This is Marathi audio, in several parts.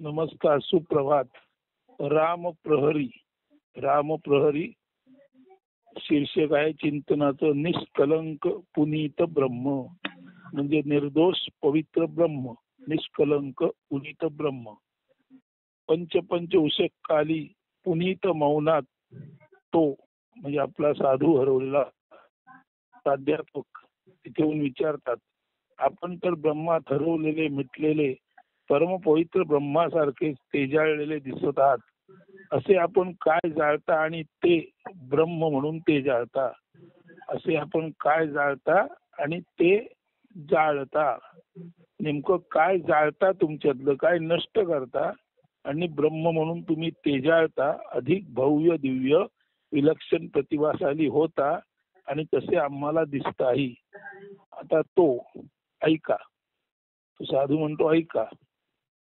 नमस्कार, सुप्रभात. रामप्रहरी. रामप्रहरी शीर्षक आहे चिंतनाचं निष्कलंक पुनीत ब्रह्म, म्हणजे निर्दोष पवित्र ब्रह्म, निष्कलंक पुनीत ब्रह्म. पंच उषकाली पुनीत मौनात तो, म्हणजे आपला साधू हरवलेला प्राध्यापक तिथेहून विचारतात, आपण तर ब्रह्मात हरवलेले मिटलेले परमपवित्र ब्रह्मासारखे तेजाळलेले दिसत आहात. असे आपण काय जाळता आणि ते ब्रह्म म्हणून ते जाळता? असे आपण काय जाळता आणि ते जाळता? नेमकं काय जाळता? तुमच्यातलं काय नष्ट करता आणि ब्रह्म म्हणून तुम्ही तेजाळता, अधिक भव्य दिव्य विलक्षण प्रतिभाशाली होता आणि तसे आम्हाला दिसताही. आता तो ऐका, तो साधू म्हणतो ऐका.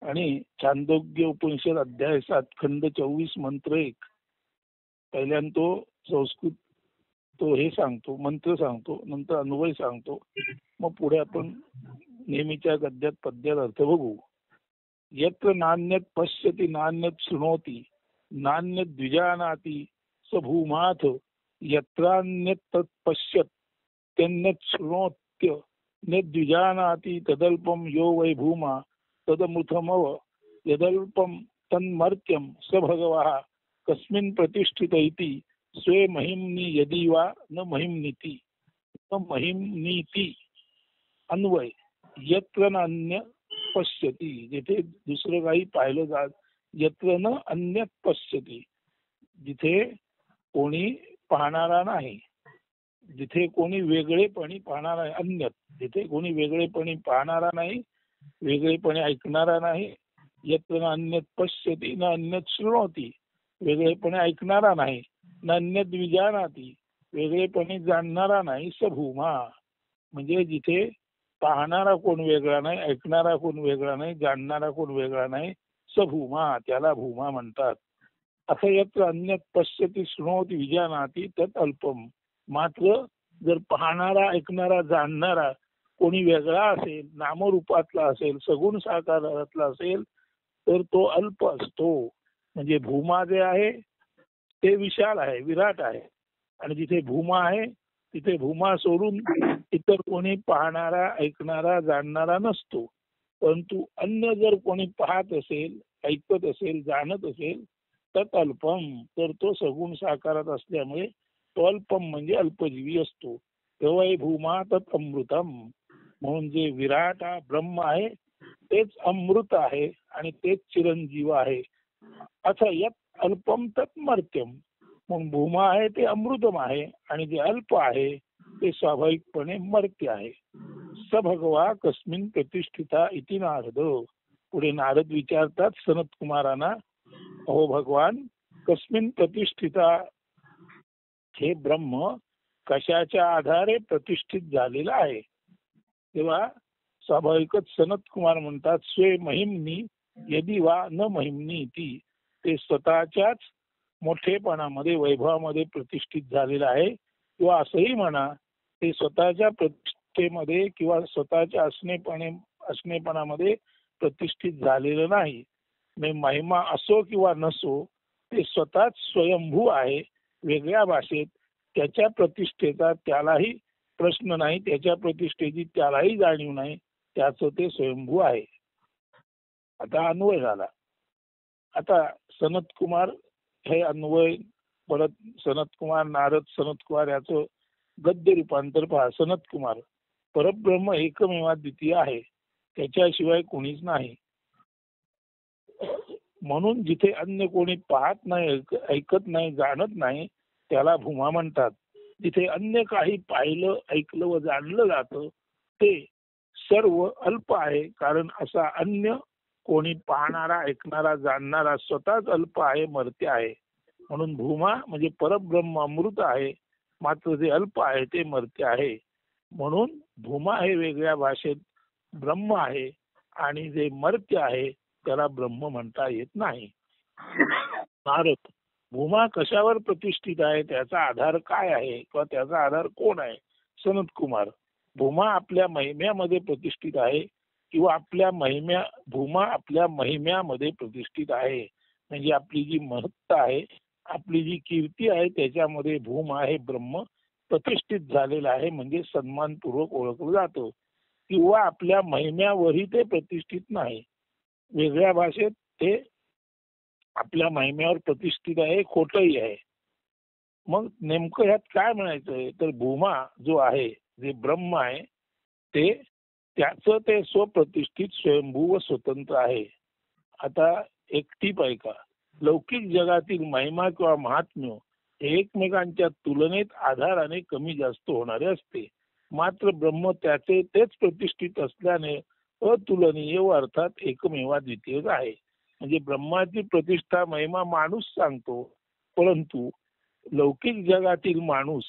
आणि छांदोग्य उपनिषद अध्याय 7 खंड 24 मंत्र 1 पहिल्यांदा तो संस्कृत तो हे सांगतो, मंत्र सांगतो, नंतर अन्वय सांगतो, मग पुढे आपण नेहमीच्या गद्यात पद्यात अर्थ बघू. यत्र नान्यत पश्यति नान्यत शृणोति नान्यत द्विजानाति स भूमाथ यत्रान्यत तत् पश्यत तन्यत शृणोत्य द्विजानाति तदल्पम यो वै भूमा तदमृतमव यदल्पम तन्मर्त्यम स भगवः कस्मिन् प्रतिष्ठित इति स्वे महिम्नि यदि वा न महिम्नीति न महिम्नीति. अन्वय. यत्र नान्य पश्यति, जिथे दुसरं काही पाहिलं जात, यत्र न अन्य पश्यति, जिथे कोणी पाहणारा नाही, जिथे कोणी वेगळेपणी पाहणारा नाही. अन्यत, जिथे कोणी वेगळेपणी पाहणारा नाही, वेगळेपणे ऐकणारा नाही. यत्र न अन्यत पश्यति न अन्यत शृणोति, वेगळेपणे ऐकणारा नाही. न अन्यत विजानाति, वेगळेपणे जाणणारा नाही. स भूमा, म्हणजे जिथे पाहणारा कोण वेगळा नाही, ऐकणारा कोण वेगळा नाही, जाणणारा कोण वेगळा नाही. स भूमा, त्याला भूमा म्हणतात. असं यत्र अन्यत पश्यति शृणोति विजानाति तत् अल्पम. मात्र जर पाहणारा, ऐकणारा, जाणणारा कोणी वेगळा असेल, नामरूपातला असेल, सगुण साकारातला असेल, तर तो अल्प असतो. म्हणजे भूमा जे आहे ते विशाल आहे, विराट आहे. आणि जिथे भूमा आहे तिथे भूमा सोडून इतर कोणी पाहणारा, ऐकणारा, जाणणारा नसतो. परंतु अन्य जर कोणी पाहत असेल, ऐकत असेल, जाणत असेल, तर अल्पम, तर तो सगुण साकारात असल्यामुळे तो अल्पम म्हणजे अल्पजीवी असतो. तेव्हा भूमा तत् अमृतम, म्हणून जे विराट ब्रह्म आहे तेच अमृत आहे आणि तेच चिरंजीव आहे. असं यत् अल्पम तत् मर्त्यम, म्हणून भूमा आहे ते अमृतम आहे आणि जे अल्प आहे ते स्वाभाविकपणे मर्त्य आहे. स भगवा कस्मिन प्रतिष्ठिता इति नारद. पुढे नारद विचारतात सनत कुमारांना, अहो भगवान, कस्मिन प्रतिष्ठिता, हे ब्रह्म कशाच्या आधारे प्रतिष्ठित झालेला आहे? तेव्हा स्वाभाविकच सनत कुमार म्हणतात, स्वे महिमनी यदि वा न महिमनी ती, ते स्वतःच्याच मोठेपणामध्ये, वैभवामध्ये प्रतिष्ठित झालेलं आहे. किंवा असंही म्हणा, ते स्वतःच्या प्रतिष्ठेमध्ये किंवा स्वतःच्या असणेपणामध्ये प्रतिष्ठित झालेलं नाही. महिमा असो किंवा नसो, ते स्वतःच स्वयंभू आहे, वेगळ्या भाषेत. त्याच्या प्रतिष्ठेचा त्यालाही प्रश्न नाही, त्याच्या प्रतिष्ठेची त्यालाही जाणीव नाही, त्याचं ते स्वयंभू आहे. आता अन्वय झाला. आता सनत कुमार हे अन्वय परत सनत कुमार, नारद सनत कुमार याचं गद्य रूपांतर पहा. सनत कुमार, परब्रह्म एकमेवाद्वितीय आहे, त्याच्याशिवाय कोणीच नाही. म्हणून जिथे अन्य कोणी पाहत नाही, ऐकत नाही, जाणत नाही, त्याला भूमा म्हणतात. जिथे अन्य काही पाहिलं, ऐकलं व जाणलं जातं ते सर्व अल्प आहे. कारण असा अन्य कोणी पाहणारा, ऐकणारा, जाणणारा स्वतःच अल्प आहे, मर्त्य आहे. म्हणून भूमा म्हणजे परब्रह्म अमृत आहे, मात्र जे अल्प आहे ते मर्त्य आहे. म्हणून भूमा हे वेगळ्या भाषेत ब्रह्म आहे आणि जे मर्त्य आहे त्याला ब्रह्म म्हणता येत नाही. नारद, भूमा कशावर प्रतिष्ठित आहे, त्याचा आधार काय आहे किंवा त्याचा आधार कोण आहे? सनत कुमार, भूमा आपल्या महिम्यामध्ये प्रतिष्ठित आहे, किंवा आपल्या भूमा आपल्या महिम्यामध्ये प्रतिष्ठित आहे. म्हणजे आपली जी महत्ता आहे, आपली जी कीर्ती आहे, त्याच्यामध्ये भूम आहे ब्रह्म प्रतिष्ठित झालेला आहे. म्हणजे सन्मानपूर्वक ओळखलं जातं. किंवा आपल्या महिम्यावरही ते प्रतिष्ठित नाही, वेगळ्या भाषेत ते आपल्या महिम्यावर प्रतिष्ठित आहे, खोटही आहे. मग नेमकं ह्यात काय म्हणायचंय, तर भूमा जो आहे, जे ब्रह्म आहे, ते त्याचं ते स्वप्रतिष्ठित स्वयंभू व स्वतंत्र आहे. आता एकटीप ऐका, लौकिक जगातील महिमा किंवा महात्म्य हे एकमेकांच्या तुलनेत आधाराने कमी जास्त होणारे असते. मात्र ब्रह्म त्याचे तेच प्रतिष्ठित असल्याने अतुलनीय व अर्थात एकमेवाद्वितीयच आहे. म्हणजे ब्रह्माची प्रतिष्ठा महिमा माणूस सांगतो, परंतु लौकिक जगातील माणूस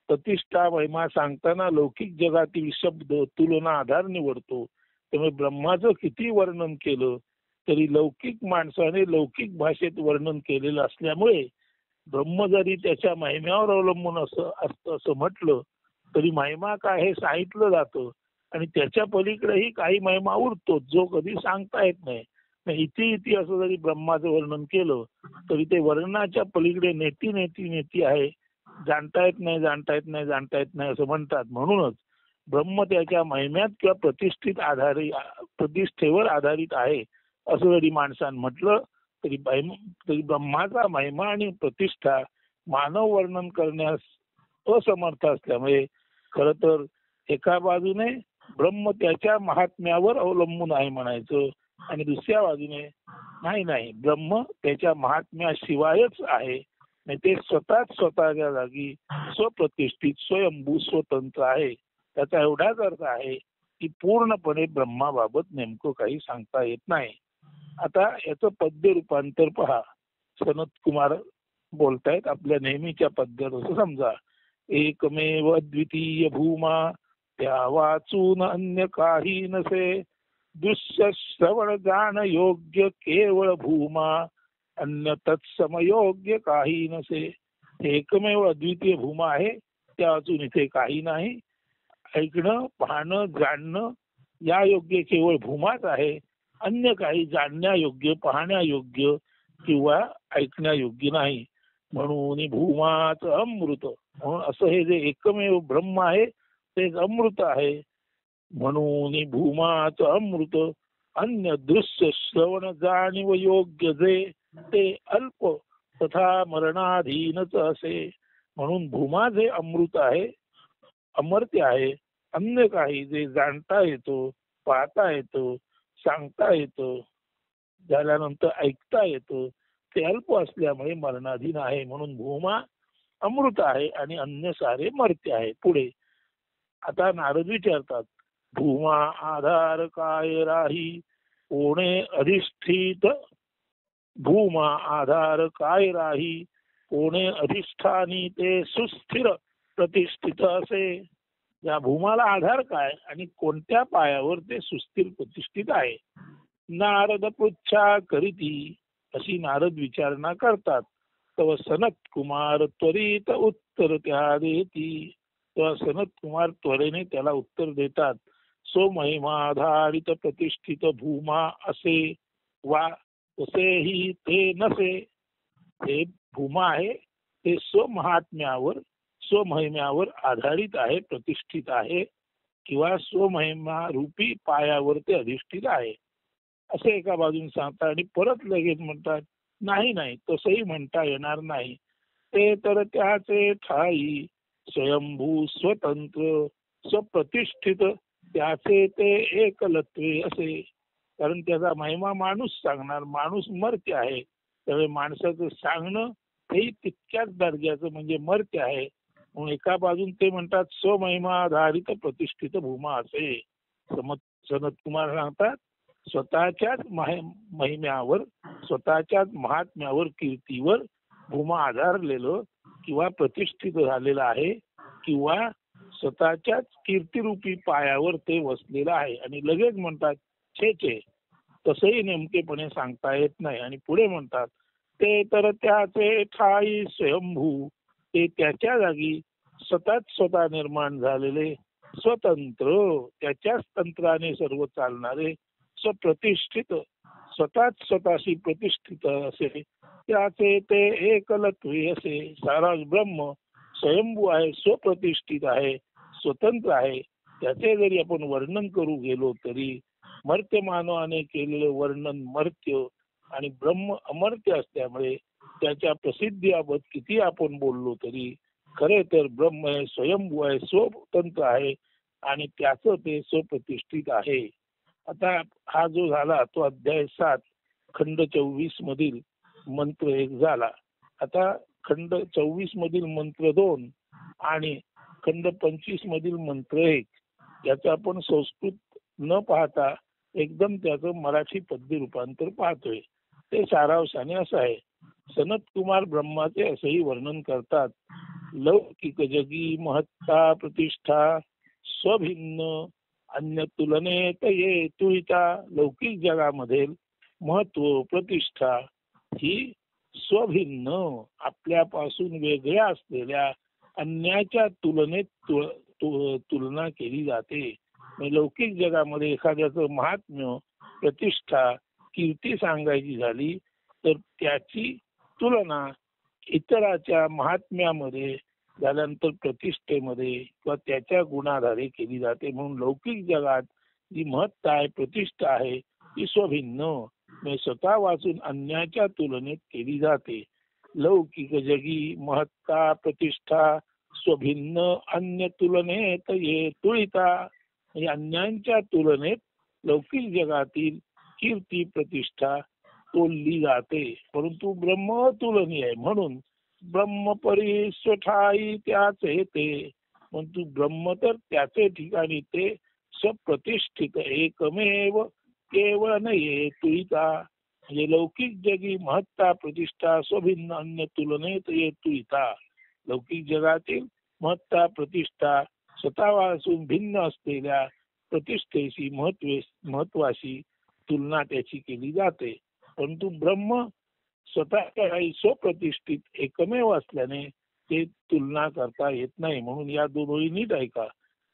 प्रतिष्ठा महिमा सांगताना लौकिक जगातील शब्द तुलना आधार निवडतो. त्यामुळे ब्रह्माचं किती वर्णन केलं तरी लौकिक माणसाने लौकिक भाषेत वर्णन केलेलं असल्यामुळे ब्रह्म जरी त्याच्या महिम्यावर अवलंबून असतं असं म्हटलं तरी महिमा काय हे सांगितलं जातं. आणि त्याच्या पलीकडेही काही महिमा उरतो जो कधी सांगता येत नाही. इति असं जरी ब्रह्माचं वर्णन केलं तरी ते वर्णनाच्या पलीकडे नेती नेती नेती आहे. जाणता येत नाही, जाणता येत नाही, जाणता येत नाही असं म्हणतात. म्हणूनच ब्रह्म त्याच्या महिम्यात किंवा प्रतिष्ठेवर आधारित आहे असं जरी माणसानं म्हटलं तरी ब्रह्माचा महिमा आणि प्रतिष्ठा मानव वर्णन करण्यास असमर्थ असल्यामुळे खर तर एका बाजूने ब्रह्म त्याच्या महात्म्यावर अवलंबून आहे म्हणायचं, आणि दुसऱ्या बाजूने नाही, ब्रह्म त्याच्या महात्म्याशिवायच आहे. नाही, ते स्वतःच्या जागी स्वप्रतिष्ठित स्वयंभू स्वतंत्र आहे. त्याचा एवढाच अर्थ आहे की पूर्णपणे ब्रह्माबाबत नेमकं काही सांगता येत नाही. आता याचं पद्य रूपांतर पहा. सनत कुमार बोलतायत आपल्या नेहमीच्या पद्यात. असं समजा, एकमेव अद्वितीय भूमा त्या वाचून अन्य काही नसे, दृश्य श्रवण जाण योग्य केवळ भूमा, अन्य तत्समयोग्य काही नसे. एकमेव अद्वितीय भूमा आहे, त्या वाचून इथे काही नाही. ऐकणं, पाहणं, जाणणं या योग्य केवळ भूमाच आहे. अन्य काही जाणण्यायोग्य, पाहण्यायोग्य किंवा ऐकण्यायोग्य नाही. म्हणून भूमाच अमृत, म्हणून असं हे जे एकमेव ब्रह्म आहे तेच अमृत आहे. म्हणून भूमाच अमृत, अन्य दृश्य श्रवण जाणीव योग्य जे ते अल्प तथा मरणाधीनच असे. म्हणून भूमा जे अमृत आहे, अमर्त्य आहे. अन्य काही जे जाणता येतो, पाहता येतो, सांगता येतं, झाल्यानंतर ऐकता येतं, ते अल्प असल्यामुळे मरणाधीन आहे. म्हणून भूमा अमृत आहे आणि अन्य सारे मर्त्य आहे. पुढे आता नारद विचारतात, भूमा आधार काय राही कोणे अधिष्ठित, भूमा आधार काय राही कोणे अधिष्ठानी ते सुस्थिर प्रतिष्ठित असे. या भूमाला आधार काय आणि कोणत्या पायावर ते सुस्थिर प्रतिष्ठित आहे. नारद पृच्छा करीती, अशी नारद विचारणा करतात. तेव्हा सनत कुमार त्वरित उत्तर त्या देती. तेव्हा सनत कुमार त्वरेने त्याला उत्तर देतात, सो महिमाधारित प्रतिष्ठित भूमा असे वा तसेही ते नसे. हे भूमा आहे ते स्वमहात्म्यावर स्वमहिम्यावर आधारित आहे, प्रतिष्ठित आहे, किंवा स्वमहिमा रूपी पायावर ते अधिष्ठित आहे असे एका बाजून सांगतात. आणि परत लगेच म्हणतात, नाही, तसंही म्हणता येणार नाही. ते तर त्याचे ठाई स्वयंभू स्वतंत्र स्वप्रतिष्ठित त्याचे ते एकलत्वे असे. कारण त्याचा महिमा माणूस सांगणार, माणूस मर्त्य आहे. त्यामुळे माणसाचं सांगणं हे तितक्याच दर्जाचं म्हणजे मर्त्य आहे. म्हणून एका बाजून ते म्हणतात स्वमहिमाधारित प्रतिष्ठित भूमा असे. सनत कुमार सांगतात, स्वतःच्याच महिम्यावर, स्वतःच्याच महात्म्यावर, कीर्तीवर भूमा आधारलेलं किंवा प्रतिष्ठित झालेलं आहे, किंवा स्वतःच्याच कीर्तिरूपी पायावर ते वसलेलं आहे. आणि लगेच म्हणतात छे तसंही नेमकेपणे सांगता येत नाही. आणि पुढे म्हणतात, ते तर त्याचे ठाई स्वयंभू, ते त्याच्या जागी स्वतः निर्माण झालेले स्वतंत्र, त्याच्याच तंत्राने सर्व चालणारे, स्वप्रतिष्ठित, स्वतःच स्वतःशी प्रतिष्ठित असे, त्याचे ते एकलत्वे असे. सारा ब्रह्म स्वयंभू आहे, स्वप्रतिष्ठित आहे, स्वतंत्र आहे. त्याचे जरी आपण वर्णन करू गेलो तरी मर्त्य मानवाने केलेलं वर्णन मर्त्य, आणि ब्रह्म अमर्त्य असल्यामुळे त्याच्या प्रसिद्धीबाबत किती आपण बोललो तरी खरे तर ब्रह्म हे स्वयंभू आहे, स्वतंत्र आहे, आणि त्याचं ते स्वप्रतिष्ठित आहे. आता हा जो झाला तो अध्याय 7 खंड 24 मधील मंत्र 1 झाला. आता खंड 24 मधील मंत्र 2 आणि खंड 25 मधील मंत्र 1 याचं आपण संस्कृत न पाहता एकदम त्याचं मराठी पद्य रूपांतर पाहतोय. ते सारांशाने असं आहे. सनत कुमार ब्रह्माचे असेही वर्णन करतात. लौकिक जगी महत्ता प्रतिष्ठा स्वभिन्न अन्य तुलनेत ये तुहिता. लौकिक जगामध्ये महत्व प्रतिष्ठा ही स्वभिन्न आपल्यापासून वेगळ्या असलेल्या अन्याच्या तुलनेत तुलना केली जाते. लौकिक जगामध्ये एखाद्याचं महात्म्य प्रतिष्ठा कीर्ती सांगायची झाली तर त्याची तुलना इतराच्या महात्म्यामध्ये झाल्यानंतर प्रतिष्ठेमध्ये किंवा त्याच्या गुणाधारे केली जाते. म्हणून लौकिक जगात जी महत्ता आहे, प्रतिष्ठा आहे, ती स्वभिन्न स्वतः वाचून अन्याच्या तुलनेत केली जाते. लौकिक जगी महत्ता प्रतिष्ठा स्वभिन्न अन्य तुलनेत ये तुळिता. अन्यांच्या तुलनेत लौकिक जगातील कीर्ती प्रतिष्ठा तोलली जाते. परंतु ब्रह्म तुलनीय आहे, म्हणून ब्रह्मपरी स्वठाई त्याचे ते. परंतु ब्रह्म तर त्याचे ठिकाणी ते स्वप्रतिष्ठित एकमेव केवळ नये तुहिता. म्हणजे लौकिक जगी महत्ता प्रतिष्ठा स्वभिन्न अन्य तुलनेत ये तुहिता. लौकिक जगातील महत्ता प्रतिष्ठा स्वतःपासून भिन्न असलेल्या प्रतिष्ठेशी महत्वाशी तुलना त्याची केली जाते. परंतु ब्रह्म स्वतः स्वप्रतिष्ठित एकमेव असल्याने ते तुलना करता येत नाही. म्हणून या दोन ओळी नीट ऐका.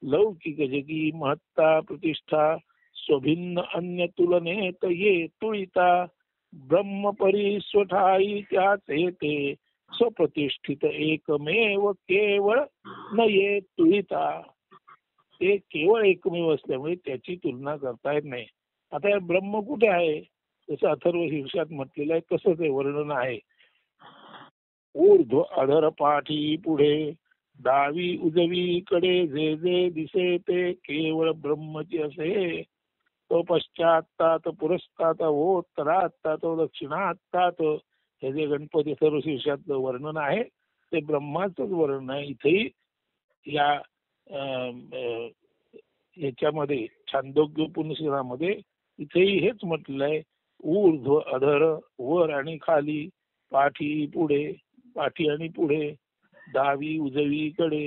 लौकिक जगी महत्ता प्रतिष्ठा स्वभिन्न अन्य तुलनेत ये तुळिता. ब्रह्मपरी स्वठाई त्याचे ते स्वप्रतिष्ठित एकमेव केवळ न ये तुळिता. ते केवळ एकमेव असल्यामुळे त्याची तुलना करता येत नाही. आता हे ब्रह्म कुठे आहे? जसं अथर्व शीर्षात म्हटलेलं आहे तसं ते वर्णन आहे. ऊर्ध्व अधर पाठी पुढे डावी उजवीकडे जे जे दिसे ते केवळ ब्रह्मचे असे. तो पश्चातात पुरस्तात उत्तरातात दक्षिणातात. हे जे गणपती अथर्व शीर्षातलं वर्णन आहे ते ब्रह्माचंच वर्णन आहे. इथेही या याच्यामध्ये छांदोग्य उपनिषदामध्ये इथेही हेच म्हटलेलं आहे. ऊर्ध्व अधर वर आणि खाली, पाठी पुढे, पाठी आणि पुढे, डावी उजवीकडे,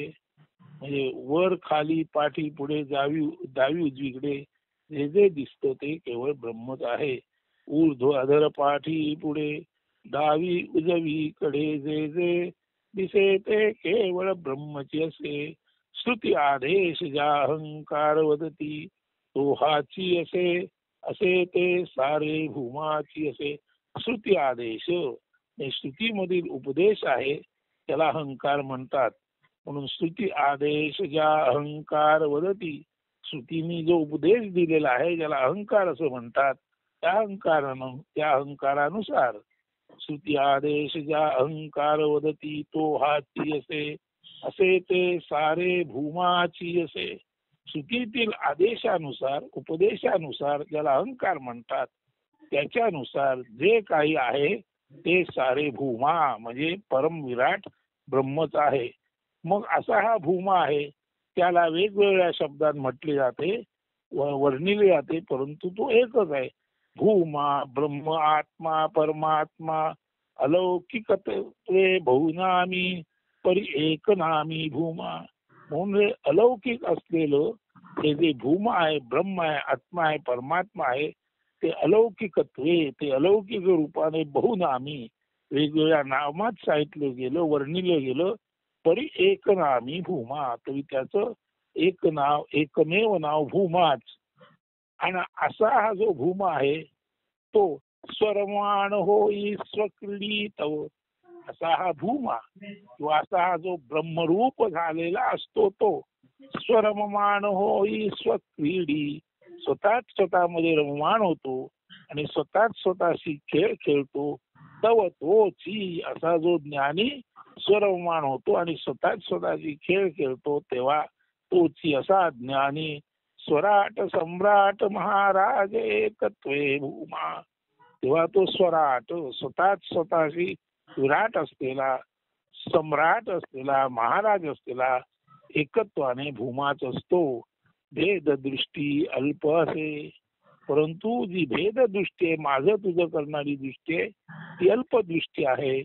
म्हणजे वर खाली पाठी पुढे डावी उजवीकडे जे जे दिसतं ते केवळ ब्रह्मच आहे. ऊर्ध्व अधर पाठी पुढे डावी उजवीकडे जे जे दिसे ते केवळ ब्रह्मचे असे. श्रुती आदेश ज्या अहंकार वदती तो हाची असे. असे ते सारे भूमाची असे. श्रुती आदेश, श्रुतीमधील उपदेश आहे त्याला अहंकार म्हणतात. म्हणून श्रुती आदेश ज्या अहंकार वदती, श्रुतीने जो उपदेश दिलेला आहे ज्याला अहंकार असं म्हणतात, त्या अहंकारानुसार श्रुती आदेश ज्या अहंकार वदती तो हाची असे. असे ते सारे भूमाची असे. श्रुतीतील आदेशानुसार उपदेशानुसार ज्याला अहंकार म्हणतात त्याच्यानुसार जे काही आहे ते सारे भूमा म्हणजे परम विराट ब्रह्मच आहे. मग असा हा भूमा आहे त्याला वेगवेगळ्या शब्दात म्हटले जाते, वर्णिले जाते, परंतु तो एकच आहे. भूमा ब्रह्म आत्मा परमात्मा अलौकिकत्वे बहुनामी परी एक नामी भूमा. म्हणून अलौकिक असलेलं हे जे भूमा आहे, ब्रह्म आहे, आत्मा आहे, परमात्मा आहे, ते अलौकिकत्वे, ते अलौकिक रूपाने बहुनामी वेगवेगळ्या नामात सांगितलं गेलं, वर्णिलं गेलं, परी एक नामी भूमा. तरी त्याचं एक नाव एकमेव नाव भूमाच. आणि असा हा जो भूमा आहे तो स्वरमाण होई स्वक्रीडित, असा हा भूमा किंवा असा हा जो ब्रह्मरूप झालेला असतो तो स्वरममान होई स्वक्रीडी, स्वतःच स्वतःमध्ये रममाण होतो आणि स्वतःच स्वतःशी खेळ खेळतो. तव तोची, असा जो ज्ञानी स्वरममान होतो आणि स्वतःच स्वतःशी खेळ खेळतो तेव्हा तोची असा ज्ञानी स्वराट सम्राट महाराज एकत्वे भूमा, तेव्हा तो स्वराट स्वतःच स्वतःशी विराट असलेला, सम्राट असलेला, महाराज असलेला एकत्वाने भूमाच असतो. भेद दृष्टी अल्प असे, परंतु जी भेद दृष्टी आहे, माझं तुझं करणारी दृष्टी आहे, ती अल्प दृष्टी आहे.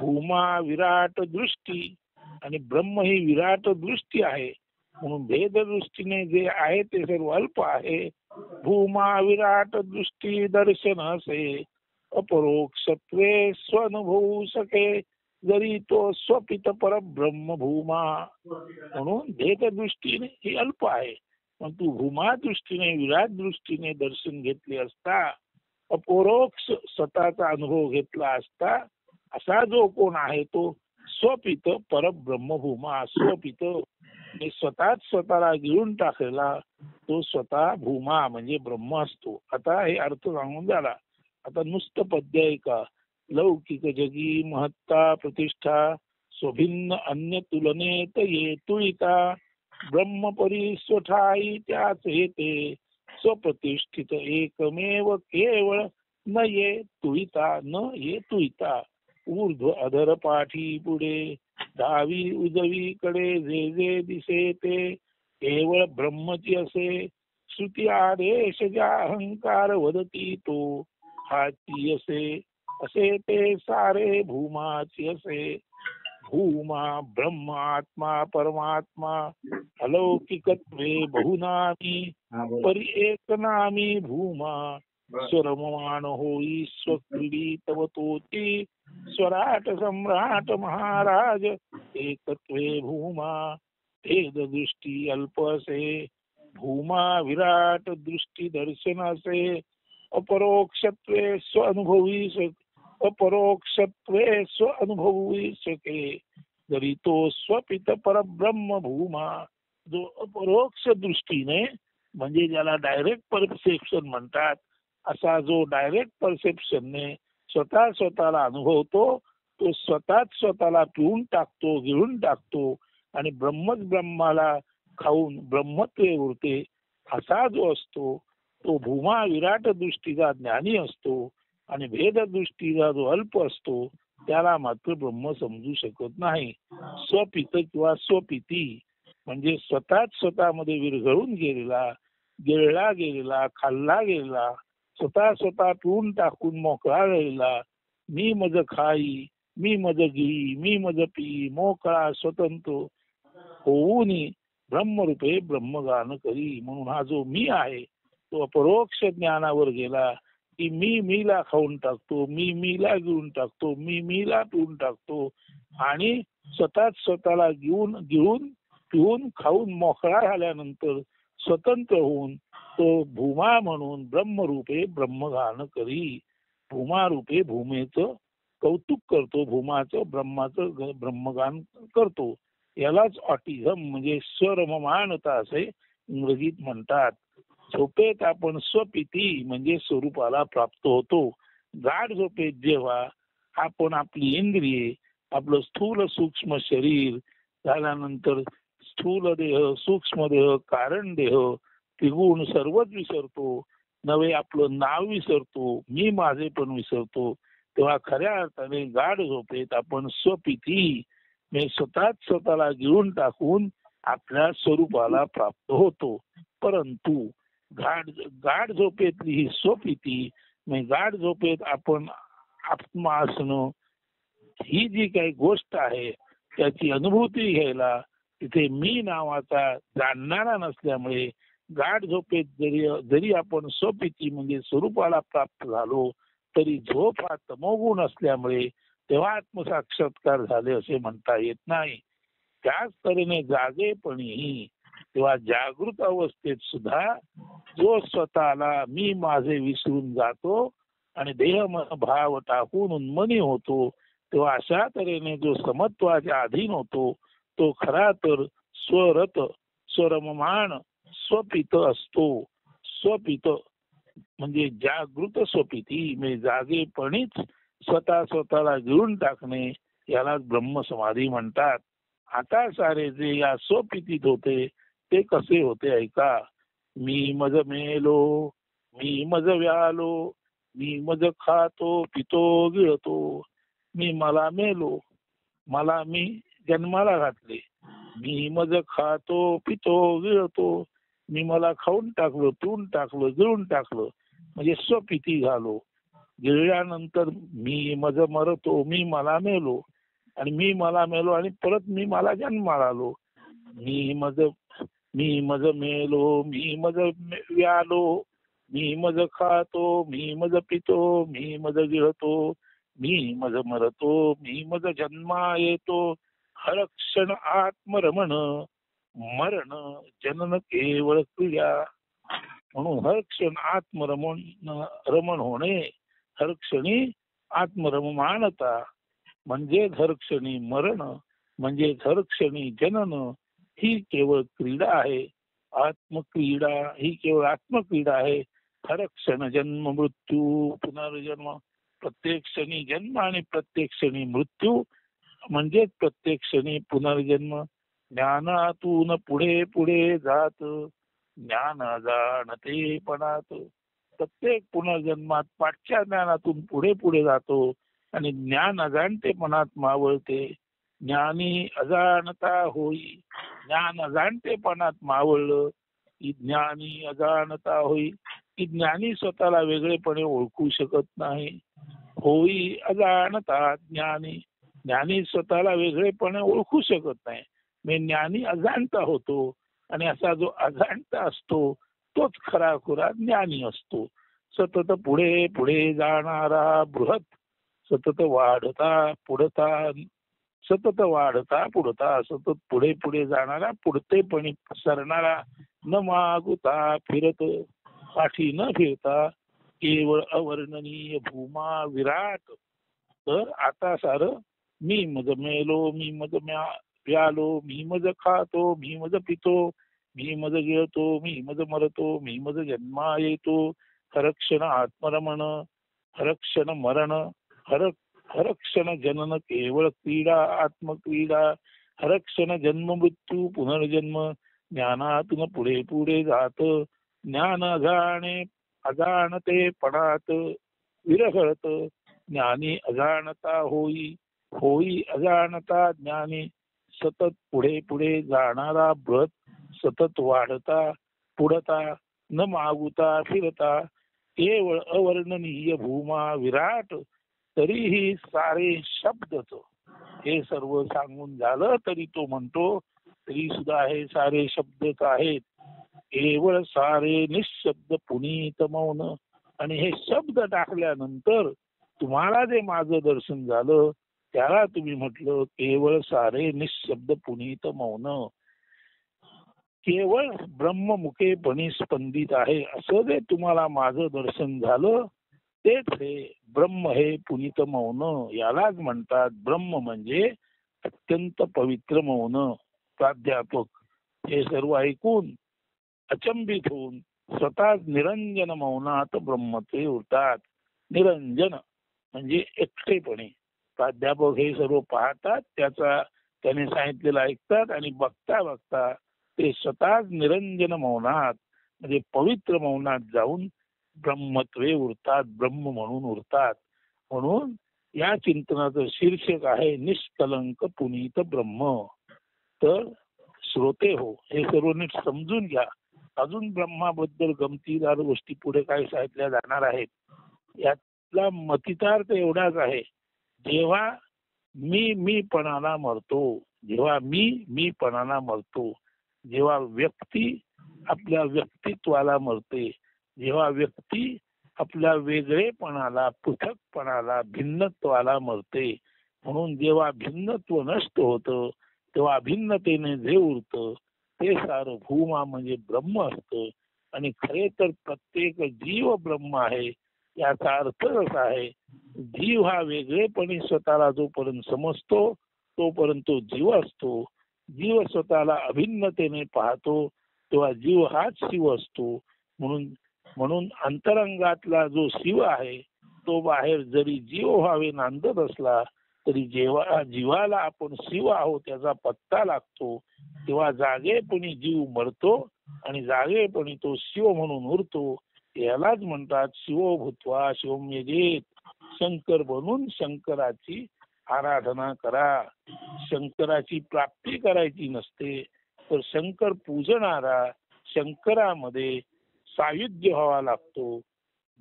भूमा विराट दृष्टी आणि ब्रह्म ही विराट दृष्टी आहे. म्हणून भेद दृष्टीने जे आहे ते सर्व अल्प आहे. भूमा विराट दृष्टी दर्शन असे, अपरोक्षत्वे स्वानुभवू सके, जरी तो स्वपित परब्रह्म भूमा. म्हणून भेद दृष्टीने ही अल्प आहे, परंतु भूमा दृष्टीने विराट दृष्टीने दर्शन घेतले असता, अपरोक्ष स्वतःचा अनुभव घेतला असता, असा जो कोण आहे तो स्वपित परब्रह्म भूमा. स्वपित स्वतःच स्वतःला गिळून टाकलेला तो स्वतः भूमा म्हणजे ब्रह्म असतो. आता हे अर्थ सांगून झाला. आता नुसतं पद्य आहे का? लौकिक जगी महत्ता प्रतिष्ठा स्वभिन्न अन्य तुलनेत ये तुळिता, ब्रह्मपरी स्वठाई त्याच हेते, स्वप्रतिष्ठित एकमेव केवळ न ये तुळिता, न ये तुळिता. ऊर्ध्व अधर पाठी पुढे डावी उजवीकडे जे जे दिसे ते केवळ ब्रह्मची असे. श्रुती आदेश ज्या अहंकार वदती तो हाची असे, असे ते सारे भूमाची असे. भूमा ब्रह्म आत्मा परमात्मा अलौकिकत्वे बहुनामी, परी एक नामी भूमा. स्वरममान होई स्वक्रीडी तव तोची, स्वराट सम्राट महाराज एकत्वे भूमा. भेद दृष्टी अल्प असे, भूमा विराट दृष्टी दर्शन असे. अपरोक्षत्वे स्वानुभवी अपरोक्षत्वे स्वानुभवी सके, जरी तो स्वपित परब्रह्म भूमा. जो अपरोक्ष दृष्टीने म्हणजे ज्याला डायरेक्ट परसेप्शन म्हणतात, असा जो डायरेक्ट परसेप्शनने स्वतः स्वतःला अनुभवतो, तो स्वतःच स्वतःला पिऊन टाकतो, गिळून टाकतो आणि ब्रह्मच ब्रह्माला खाऊन ब्रह्मत्वे उरते, असा जो असतो तो भूमा विराट दृष्टीचा ज्ञानी असतो. आणि भेद दृष्टीचा जो अल्प असतो त्याला मात्र ब्रह्म समजू शकत नाही. स्वपित किंवा स्वपिती म्हणजे स्वतःच स्वतःमध्ये विरघळून गेलेला, गिळला गेलेला, खाल्ला गेलेला, स्वतः स्वतः पिऊन टाकून मोकळा गेलेला, मी मज खाई, मी मज गिळी, मी मज पी, मोकळा स्वतंत्र होऊन ब्रह्मरूपे ब्रह्मगान करी. म्हणून हा जो मी आहे तो अपरोक्ष ज्ञानावर गेला की मी मीला खाऊन टाकतो, मी मीला गिळून टाकतो, मी मीला पिऊन टाकतो आणि स्वतःच स्वतःला गिळून पिऊन खाऊन मोकळा झाल्यानंतर स्वतंत्र होऊन तो भूमा म्हणून ब्रह्मरूपे ब्रह्मगान करी. भूमारूपे भूमेचं कौतुक करतो, भूमाचं ब्रह्माचं ब्रह्मगान करतो. यालाच ऑटिझम म्हणजे स्वरममानता असे इंग्रजीत म्हणतात. झोपेत आपण स्वपिती म्हणजे स्वरूपाला प्राप्त होतो. गाढ झोपेत जेव्हा आपण आपली इंद्रिये, आपलं स्थूल सूक्ष्म शरीर झाल्यानंतर स्थूल देह, सूक्ष्म देह, कारण देह, त्रिगुण सर्वच विसरतो, नवे आपलं नाव विसरतो, मी माझे पण विसरतो, तेव्हा खऱ्या अर्थाने गाढ झोपेत आपण स्वपिती म्हणजे स्वतःच स्वतःला गिळून टाकून आपल्या स्वरूपाला प्राप्त होतो. परंतु गाढ झोपेतली ही स्वप्रीती म्हणजे गाढ झोपेत आपण आत्मा असणं ही जी काही गोष्ट आहे त्याची अनुभूती घ्यायला तिथे मी नावाचा जाणणारा नसल्यामुळे गाढ झोपेत जरी आपण स्वप्रीती म्हणजे स्वरूपाला प्राप्त झालो तरी झोप हा तमोगुण असल्यामुळे तेव्हा आत्मसाक्षात्कार झाले असे म्हणता येत नाही. त्याच तऱ्हेने जागेपणीही तेव्हा जागृत अवस्थेत सुद्धा जो स्वतःला मी माझे विसरून जातो आणि देह मन भाव टाकून उन्मनी होतो, तेव्हा अशा तऱ्हेने जो समत्वाच्या अधीन होतो तो खरा तर स्वरत स्वरममाण स्वपित असतो. स्वपित म्हणजे जागृत स्वपिती, म्हणजे जागेपणीच स्वतःला गिळून टाकणे, याला ब्रह्मसमाधी म्हणतात. आता सारे जे या स्वपितीत होते ते कसे होते ऐका. मी मज मेलो, मी मज व्यालो, मी मज खातो पितो गिळतो, मी मला मेलो, मला मी जन्माला घातले, मी मज खातो पितो गिळतो, मी मला खाऊन टाकलो, पिऊन टाकलो, गिळून टाकलं, म्हणजे स्वपिती झालो. गिळल्यानंतर मी मज मरतो, मी मला मेलो, आणि मी मला मेलो आणि परत मी मला जन्माला आलो. मी मज मेलो, मी मज व्यालो, मी मज खातो, मी मज पितो, मी मज गिळतो, मी मज मरतो, मी मज जन्मा येतो, हर क्षण आत्मरमण, मरण जनन केवळ क्रिया. म्हणून हर क्षण रमण होणे, हर क्षणी आत्मरममानता, म्हणजे हर क्षणी मरण, म्हणजे हर क्षणी जनन, ही केवळ क्रीडा आहे. आत्मक्रीडा ही केवळ आत्मक्रीडा आहे. हर क्षण जन्म मृत्यू पुनर्जन्म, प्रत्येक क्षणी जन्म आणि प्रत्येक क्षणी मृत्यू, म्हणजे प्रत्येक क्षणी पुनर्जन्म. ज्ञानातून पुढे पुढे जात, ज्ञान जाणते पणात. प्रत्येक पुनर्जन्मात पाठच्या ज्ञानातून पुढे पुढे जातो आणि ज्ञान अजाणतेपणात मावळते. ज्ञानी अजाणता होई, ज्ञान अजाणतेपणात मावळलं की ज्ञानी अजाणता होई, की ज्ञानी स्वतःला वेगळेपणे ओळखू शकत नाही. होई अजाणता ज्ञानी, ज्ञानी स्वतःला वेगळेपणे ओळखू शकत नाही. मी ज्ञानी अजाणता होतो, आणि असा जो अजाणता असतो तोच खराखुरा ज्ञानी असतो. सतत पुढे पुढे जाणारा बृहत, सतत वाढता पुढता, सतत वाढता पुढता, सतत पुढे पुढे जाणारा, पुढतेपणी सरणारा, न मागुता फिरत, पाठी न फिरता, केवळ अवर्णनीय भूमा विराट. तर आता सारं मी मज मेलो, मी मज प्यालो, मी मज खातो, मी मज पितो, मी मज गिळतो, मी मज मरतो, मी मज जन्मा येतो, हर क्षण आत्मरमण, हर क्षण मरण, हर हर क्षण जनन केवळ क्रीडा आत्मक्रीडा, हर क्षण जन्म मृत्यू पुनर्जन्म, ज्ञानातून पुढे पुढे जात, ज्ञान अजाणते पणात विरघळत, ज्ञानी अजाणता होई, होई अजाणता ज्ञानी, सतत पुढे पुढे जाणारा बृहत, सतत वाढता पुढता, न मागुता फिरता, केवळ अवर्णनीय भूमा विराट. तरीही सारे शब्दच, हे सर्व सांगून झालं तरी तो म्हणतो तरी सुद्धा हे सारे शब्दच आहेत. केवळ सारे निशब्द पुनीत मौन. आणि हे शब्द टाकल्यानंतर तुम्हाला जे माझं दर्शन झालं त्याला तुम्ही म्हटलं केवळ सारे निशब्द पुनीत मौन. केवळ ब्रह्ममुखेपणी स्पंदित आहे असं जे तुम्हाला माझं दर्शन झालं तेच हे ब्रह्म, हे पुनीत मौन. यालाच म्हणतात ब्रह्म म्हणजे अत्यंत पवित्र मौन. प्राध्यापक हे सर्व ऐकून अचंबित होऊन स्वतःच निरंजन मौनात ब्रह्मत्वे उरतात. निरंजन म्हणजे एकटेपणे. प्राध्यापक हे सर्व पाहतात, त्याने सांगितलेलं ऐकतात आणि बघता बघता ते स्वतःच निरंजन मौनात म्हणजे पवित्र मौनात जाऊन ब्रह्मत्वे उरतात, ब्रह्म म्हणून उरतात. म्हणून या चिंतनाचं शीर्षक आहे निष्कलंक पुनीत ब्रह्म. तर श्रोते हो, हे सर्व नीट समजून घ्या. अजून ब्रह्माबद्दल गमतीदार गोष्टी पुढे काय सांगितल्या जाणार आहेत. यातला मतितार्थ एवढाच आहे, जेव्हा मीपणाला मरतो, जेव्हा मीपणाला मरतो, जेव्हा व्यक्ती आपल्या व्यक्तित्वाला मरते, जेव्हा व्यक्ती आपल्या वेगळेपणाला, पृथकपणाला, भिन्नत्वाला मरते. म्हणून जेव्हा भिन्नत्व नष्ट होतं तेव्हा अभिन्नतेने जे उरतं ते सारं भूमा म्हणजे ब्रह्म असतं. आणि खरे तर प्रत्येक जीव ब्रह्म आहे. याचा अर्थ असा आहे, जीव हा वेगळेपणी स्वतःला जोपर्यंत समजतो तोपर्यंत तो जीव असतो. जीव स्वतःला अभिन्नतेने पाहतो तेव्हा जीव हाच शिव असतो. म्हणून म्हणून अंतरंगातला जो शिव आहे तो बाहेर जरी जीव व्हावे नांदत असला तरी जेव्हा जीवाला आपण शिव आहोत त्याचा पत्ता लागतो तेव्हा जागेपणी जीव मरतो आणि जागेपणी तो शिव म्हणून उरतो. यालाच म्हणतात शिव भूत्वा शिवम यजेत. शंकर बनून शंकराची आराधना करा. शंकराची प्राप्ती करायची नसते तर शंकर पूजणारा शंकरामध्ये सायुज्य व्हावा लागतो.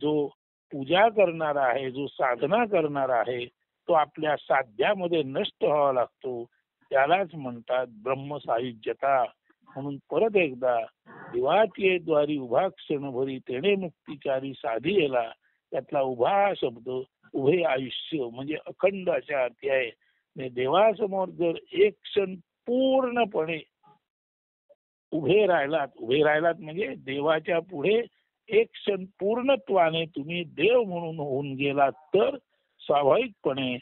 जो पूजा करणारा आहे, जो साधना करणारा आहे तो आपल्या साध्यामध्ये नष्ट व्हावा लागतो. त्यालाच म्हणतात ब्रह्मसायुज्यता. म्हणून परत एकदा दिवाचे द्वारी उभा क्षणभरी तेणे मुक्तिचारी साधिला. त्यातला उभा शब्द उभे आयुष्य म्हणजे अखंड अशा अर्थी आहे. देवासमोर जर एक क्षण पूर्णपणे उभे राहिलात म्हणजे देवाच्या पुढे एक क्षण पूर्णत्वाने तुम्ही देव म्हणून होऊन गेलात तर स्वाभाविकपणे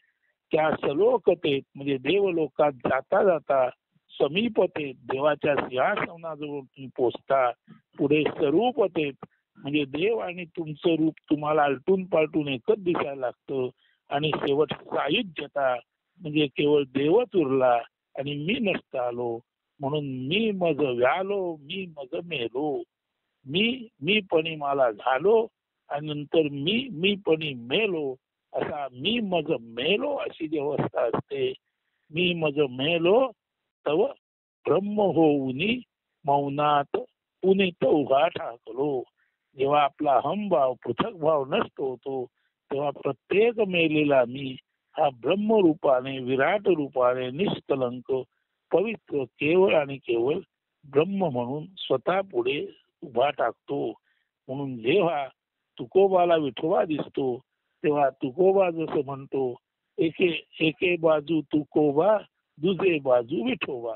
त्या सलोकतेत म्हणजे देवलोकात जाता जाता समीपतेत देवाच्या सिंहासनाजवळ तुम्ही पोचता. पुढे स्वरूपतेत म्हणजे देव आणि तुमचं रूप तुम्हाला आलटून पालटून एकच दिसायला लागतं. आणि शेवट सायुज्यता म्हणजे केवळ देवच उरला आणि मी नसता आलो. म्हणून मी मज व्यालो मी मज मेलो. मीपणी मला झालो आणि नंतर मीपणी मेलो. असा मी मज मेलो अशी जी अवस्था असते. मी मज मेलो तव ब्रह्म होऊनी मौनात पुनित उभा ठाकलो. जेव्हा आपला हमभाव पृथक भाव नष्ट होतो तेव्हा प्रत्येक मेलेला मी हा ब्रह्म रूपाने विराट रूपाने निष्कलंक पवित्र केवळ आणि केवळ ब्रह्म म्हणून स्वतः पुढे उभा टाकतो. म्हणून जेव्हा तुकोबाला विठोबा दिसतो तेव्हा तुकोबा जसं म्हणतो एके बाजू तुकोबा दुसरे बाजू विठोबा.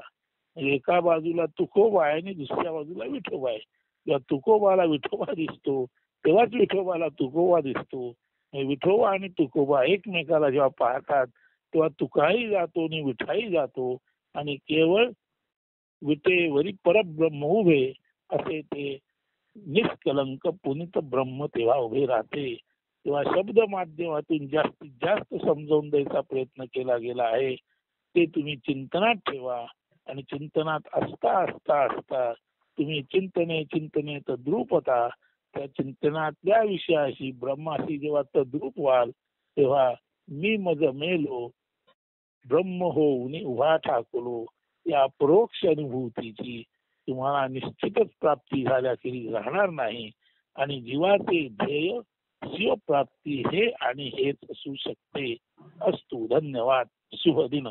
एका बाजूला तुकोबा आहे आणि दुसऱ्या बाजूला विठोबा आहे. जेव्हा तुकोबाला विठोबा दिसतो तेव्हाच विठोबाला तुकोबा दिसतो. विठोबा आणि तुकोबा एकमेकाला जेव्हा पाहतात तेव्हा तुकाही जातो आणि विठाही जातो आणि केवळ विटेवरी परब्रह्म उभे असे ते निष्कलंक पुनित ब्रह्म तेव्हा उभे राहते. तेव्हा शब्द माध्यमातून जास्तीत जास्त समजावून द्यायचा प्रयत्न केला गेला आहे. ते तुम्ही चिंतनात ठेवा आणि चिंतनात असता असता असता तुम्ही चिंतने तद्रूपता त्या चिंतनातल्या विषयाशी ब्रह्माशी जेव्हा तद्रूप व्हाल तेव्हा मी मज मेलो ब्रह्म होऊन उभा ठाकलो या अपरोक्ष अनुभूतीची तुम्हाला निश्चितच प्राप्ती झाल्याखेरीज राहणार नाही. आणि जीवाचे ध्येय शिवप्राप्ती हे आणि हेच असू शकते. अस्तु. धन्यवाद. शुभ दिन.